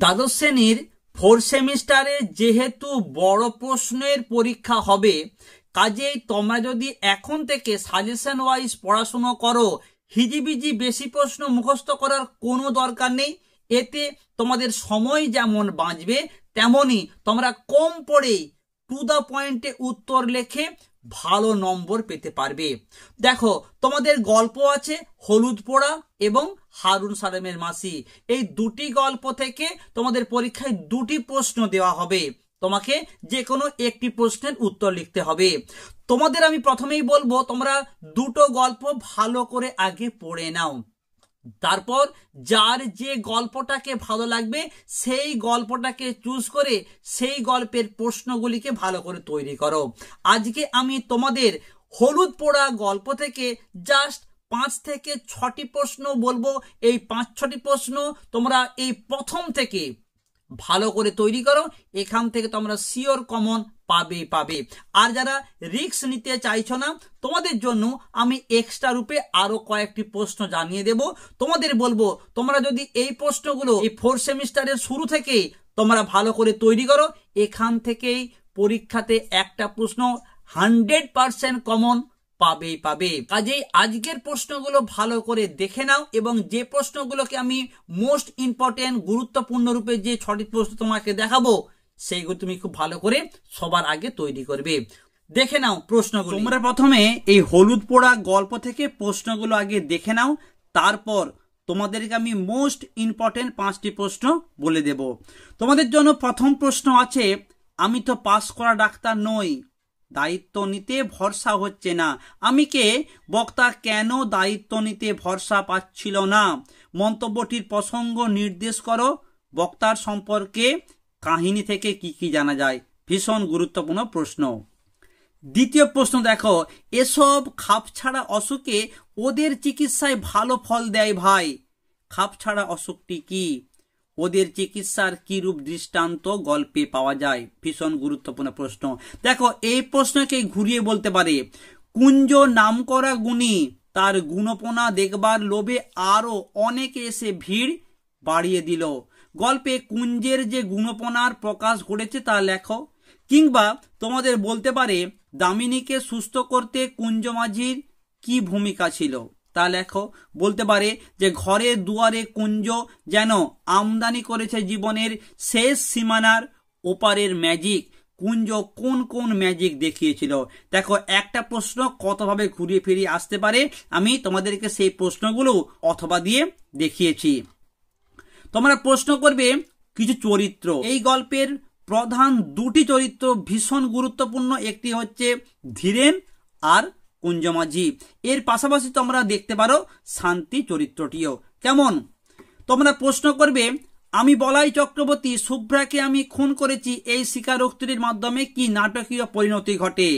দ্বাদশ শ্রেণীর 4 সেমিস্টারে যেহেতু বড় প্রশ্নের পরীক্ষা হবে, কাজেই তোমরা যদি এখন থেকে সাজেশন ওয়াইজ পড়াশুনো করো, হিজিবিজি বেশি প্রশ্ন মুখস্থ করার কোনো দরকার নেই। এতে তোমাদের সময় যেমন বাঁচবে, তেমনি তোমরা কম পড়েই টু দ্য পয়েন্টে উত্তর লিখে ভালো নম্বর পেতে পারবে। দেখো, তোমাদের গল্প আছে হলুদ পোড়া এবং হারুন সালামের মাসি। এই দুটি গল্প থেকে তোমাদের পরীক্ষায় দুটি প্রশ্ন দেওয়া হবে, তোমাকে যে কোনো একটি প্রশ্নের উত্তর লিখতে হবে। তোমাদের আমি প্রথমেই বলবো, তোমরা দুটো গল্প ভালো করে আগে পড়ে নাও, তারপর যার যে গল্পটাকে ভালো লাগবে সেই গল্পটাকে চুজ করে সেই গল্পের প্রশ্নগুলিকে ভালো করে তৈরি করো। আজকে আমি তোমাদের হলুদ পোড়া গল্প থেকে জাস্ট 5 থেকে 6টি প্রশ্ন বলবো। এই 5-6টি প্রশ্ন তোমরা এই প্রথম থেকে ভালো করে তৈরি করো, এখান থেকে তোমরা শিওর কমন পাবে। আর যারা রিস্ক নিতে চাইছো না, তোমাদের জন্য আমি এক্সট্রা রূপে আরো কয়েকটি প্রশ্ন জানিয়ে দেব। তোমাদের বলবো, তোমরা যদি এই প্রশ্নগুলো এই 4 সেমিস্টারের শুরু থেকে তোমরা ভালো করে তৈরি করো, এখান থেকেই পরীক্ষাতে একটা প্রশ্ন 100% কমন পাবে। কাজেই আজকের প্রশ্নগুলো ভালো করে দেখে নাও, এবং যে প্রশ্নগুলোকে আমি মোস্ট ইম্পর্টেন্ট গুরুত্বপূর্ণ রূপে যে 6টি প্রশ্ন তোমাকে দেখাবো, সেইগুলো তুমি খুব ভালো করে সবার আগে তৈরি করবে। দেখে নাও প্রশ্নগুলো। তোমরা প্রথমে এই হলুদ পোড়া গল্প থেকে প্রশ্নগুলো আগে দেখে নাও, তারপর তোমাদেরকে আমি মোস্ট ইম্পর্টেন্ট 5টি প্রশ্ন বলে দেব। তোমাদের জন্য প্রথম প্রশ্ন আছে, আমি তো পাস করা ডাক্তার নই, দায়িত্ব নিতে ভরসা হচ্ছে না। আমি কে? বক্তা কেন দায়িত্ব নিতে ভরসা পাচ্ছিল না? মন্তব্যটির প্রসঙ্গ নির্দেশ করো। বক্তার সম্পর্কে কাহিনী থেকে কি কি জানা যায়? ভীষণ গুরুত্বপূর্ণ প্রশ্ন। দ্বিতীয় প্রশ্ন দেখো, এসব খাপছাড়া অসুখে ওদের চিকিৎসায় ভালো ফল দেয় ভাই। খাপছাড়া অসুখটি কি? ওদের চিকিৎসার কি রূপ দৃষ্টান্ত গল্পে পাওয়া যায়? ভীষণ গুরুত্বপূর্ণ প্রশ্ন। দেখো, এই প্রশ্নকে ঘুরিয়ে বলতে পারে, কুঞ্জ নামকরা গুণী, তার গুণপনা দেখবার লোভে আরো অনেকে এসে ভিড় বাড়িয়ে দিল। গল্পে কুঞ্জের যে গুণপনার প্রকাশ ঘটেছে তা লেখো। কিংবা তোমাদের বলতে পারে, দামিনীকে সুস্থ করতে কুঞ্জ মাঝির কি ভূমিকা ছিল তা লেখো। বলতে পারে যে ঘরে দুয়ারে কুঞ্জ যেন আমদানি করেছে জীবনের শেষ সীমানার ওপারের ম্যাজিক। কুঞ্জ কোন কোন ম্যাজিক দেখিয়েছিল? দেখো, একটা প্রশ্ন কতভাবে ঘুরিয়ে ফিরিয়ে আসতে পারে, আমি তোমাদেরকে সেই প্রশ্নগুলো অথবা দিয়ে দেখিয়েছি। তোমরা প্রশ্ন করবে কিছু চরিত্র। এই গল্পের প্রধান দুটি চরিত্র ভীষণ গুরুত্বপূর্ণ, একটি হচ্ছে ধীরেন আর কুঞ্জ মাঝি। এর পাশাপাশি তোমরা দেখতে পারো শান্তি চরিত্রটিও। কেমন? তোমরা প্রশ্ন করবে, আমি বলাই চক্রবর্তী, শুভ্রাকে আমি খুন করেছি, এই স্বীকারোক্তির মাধ্যমে কি নাটকীয় পরিণতি ঘটে?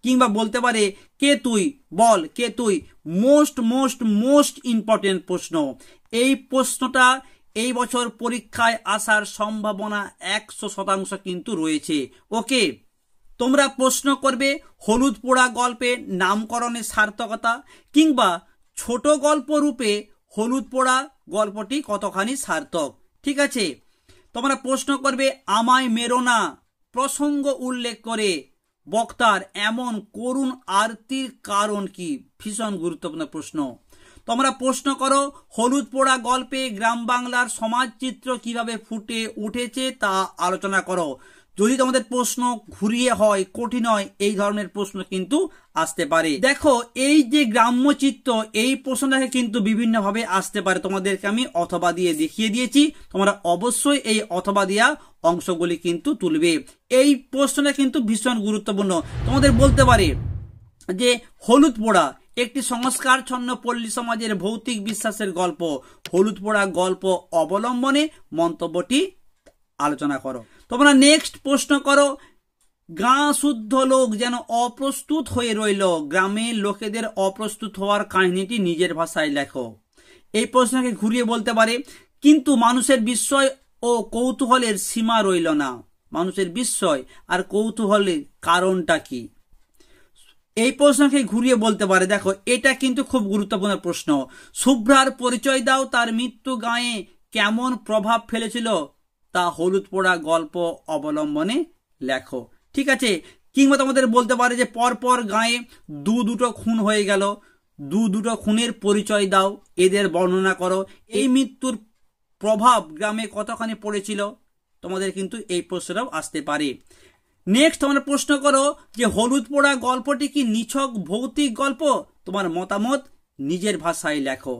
কিংবা বলতে পারে, কে তুই? বল কে তুই? মোস্ট ইম্পর্টেন্ট প্রশ্ন। এই প্রশ্নটা এই বছর পরীক্ষায় আসার সম্ভাবনা 100% কিন্তু রয়েছে। ওকে, তোমরা প্রশ্ন করবে হলুদ পোড়া গল্পের নামকরণের সার্থকতা, কিংবা ছোট গল্প রূপে হলুদ পোড়া গল্পটি কতখানি সার্থক। ঠিক আছে, তোমরা প্রশ্ন করবে আমায় মেরো না প্রসঙ্গ উল্লেখ করে বক্তার এমন করুণ আরতির কারণ কি? ভীষণ গুরুত্বপূর্ণ প্রশ্ন। তোমরা প্রশ্ন করো হলুদ পোড়া গল্পে গ্রাম বাংলার সমাজ চিত্র কিভাবে ফুটে উঠেছে তা আলোচনা করো। যদি তোমাদের প্রশ্ন ঘুরিয়ে হয়, কঠিন হয়, এই ধরনের প্রশ্ন কিন্তু আসতে পারে। দেখো, এই যে গ্রাম্য চিত্র, এই প্রশ্নটাকে কিন্তু বিভিন্ন ভাবে আসতে পারে। তোমাদেরকে আমি অথবা দিয়ে দেখিয়ে দিয়েছি, তোমরা অবশ্যই এই অথবা দেওয়া অংশগুলি কিন্তু তুলবে। এই প্রশ্নটা কিন্তু ভীষণ গুরুত্বপূর্ণ। তোমাদের বলতে পারে যে হলুদ পোড়া একটি সংস্কারচ্ছন্ন পল্লী সমাজের ভৌতিক বিশ্বাসের গল্প। হলুদ পোড়া গল্প অবলম্বনে মন্তব্যটি আলোচনা করো। তোমরা নেক্সট প্রশ্ন করো, গাঁ শুদ্ধ লোক যেন অপ্রস্তুত হয়ে রইল, গ্রামের লোকেদের অপ্রস্তুত হওয়ার কাহিনীটি নিজের ভাষায় লেখো। এই প্রশ্নকে ঘুরিয়ে বলতে পারে, কিন্তু মানুষের বিস্ময় ও কৌতূহলের সীমা রইল না। মানুষের বিস্ময় আর কৌতূহলের কারণটা কি? এই প্রশ্নকে ঘুরিয়ে বলতে পারে, দেখো এটা কিন্তু খুব গুরুত্বপূর্ণ প্রশ্ন। শুভ্রার পরিচয় দাও, তার মৃত্যু গাঁয়ে কেমন প্রভাব ফেলেছিল? তা হলুদ পোড়া গল্প অবলম্বনে লেখো। ঠিক আছে, কিংবা তোমাদের বলতে পারে যে পরপর গায়ে দুটো খুন হয়ে গেল, দুটো খুনের পরিচয় দাও, এদের বর্ণনা করো, এই মৃত্যুর প্রভাব গ্রামে কতখানি পড়েছিল। তোমাদের কিন্তু এই প্রশ্নটাও আসতে পারে। নেক্সট তোমরা প্রশ্ন করো যে হলুদ পোড়া গল্পটি কি নিছক ভৌতিক গল্প? তোমার মতামত নিজের ভাষায় লেখো।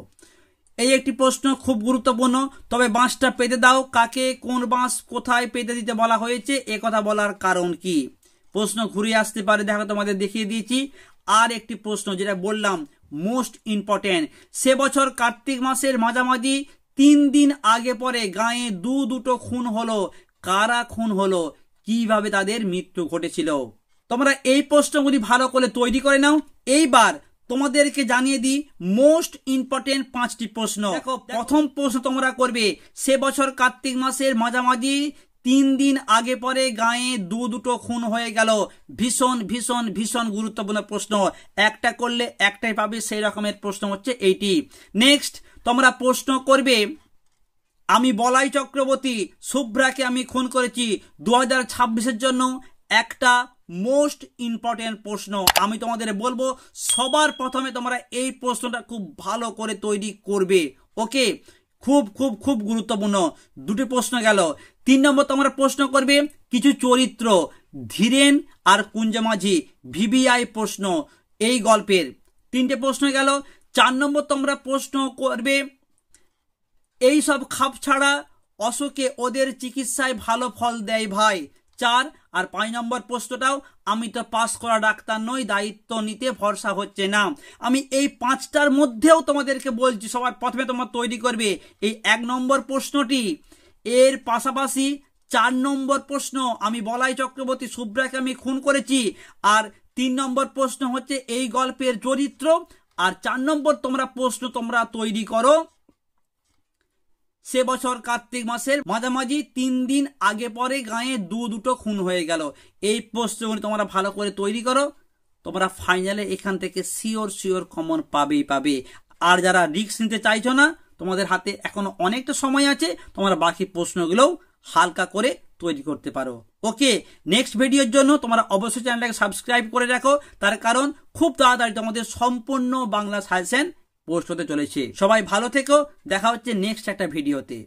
এই একটি প্রশ্ন খুব গুরুত্বপূর্ণ। তবে বাঁশটা পেতে দাও, কাকে কোন বাঁশ কোথায় পেতে দিতে বলা হয়েছে এ কথা বলার কারণ কি? প্রশ্ন ঘুরে আসতে পারে, দেখো তোমাদের দেখিয়ে দিয়েছি। আর একটি প্রশ্ন যেটা বললাম মোস্ট ইম্পর্টেন্ট, সে বছর কার্তিক মাসের মাঝামাঝি 3 দিন আগে পরে গায়ে দুটো খুন হলো, কারা খুন হলো, কিভাবে তাদের মৃত্যু ঘটেছিল? তোমরা এই প্রশ্নগুলি ভালো করে তৈরি করে নাও। এইবার তোমাদেরকে জানিয়ে দিই মোস্ট ইম্পর্টেন্ট 5টি প্রশ্ন। দেখো, প্রথম প্রশ্ন তোমরা করবে, সে বছর কার্তিক মাসের মাঝামাঝি 3 দিন আগে পরে গায়ে দুটো খুন হয়ে গেল। ভীষণ ভীষণ ভীষণ গুরুত্বপূর্ণ প্রশ্ন, একটা করলে একটাই পাবে, সেই রকমের প্রশ্ন হচ্ছে এইটি। নেক্সট তোমরা প্রশ্ন করবে, আমি বলাই চক্রবর্তী শুভ্রাকে আমি খুন করেছি। 2026-এর জন্য একটা মোস্ট ইম্পর্টেন্ট প্রশ্ন আমি তোমাদের বলবো, সবার প্রথমে তোমরা এই প্রশ্নটা খুব ভালো করে তৈরি করবে। ওকে, খুব খুব খুব গুরুত্বপূর্ণ। দুটি প্রশ্ন গেল। 3 নম্বর তোমরা প্রশ্ন করবে কিছু চরিত্র, ধীরেন আর কুঞ্জমাঝি, ভিভিআই প্রশ্ন এই গল্পের। 3টে প্রশ্ন গেল। 4 নম্বর তোমরা প্রশ্ন করবে এই সব খাপ ছাড়া অশোকে ওদের চিকিৎসায় ভালো ফল দেয় ভাই। 4 আর 5 নম্বর প্রশ্নটাও, আমি তো পাস করা ডাক্তার নই, দায়িত্ব নিতে ভরসা হচ্ছে না। আমি এই 5টার মধ্যেও তোমাদেরকে বলছি, সবার প্রথমে তোমরা তৈরি করবে এই 1 নম্বর প্রশ্নটি। এর পাশাপাশি 4 নম্বর প্রশ্ন, আমি বলাই চক্রবর্তী শুভ্রাকে আমি খুন করেছি। আর 3 নম্বর প্রশ্ন হচ্ছে এই গল্পের চরিত্র। আর 4 নম্বর তোমরা প্রশ্ন তোমরা তৈরি করো, সে বছর কার্তিক মাসের মাঝামাঝি 3 দিন আগে পরে গায়ে দুটো খুন হয়ে গেল। এই প্রশ্নগুলি তোমরা ভালো করে তৈরি করো, তোমরা ফাইনালে এখান থেকে শিওর কমন পাবে। আর যারা রিস্ক নিতে চাইছো না, তোমাদের হাতে এখনো অনেকটা সময় আছে, তোমরা বাকি প্রশ্নগুলোও হালকা করে তৈরি করতে পারো। ওকে, নেক্সট ভিডিওর জন্য তোমরা অবশ্যই চ্যানেলটাকে সাবস্ক্রাইব করে রাখো, তার কারণ খুব তাড়াতাড়ি তোমাদের সম্পূর্ণ বাংলা সাজেশন পোস্ট হতে চলেছে। সবাই ভালো থেকো, দেখা হচ্ছে নেক্সট একটা ভিডিওতে।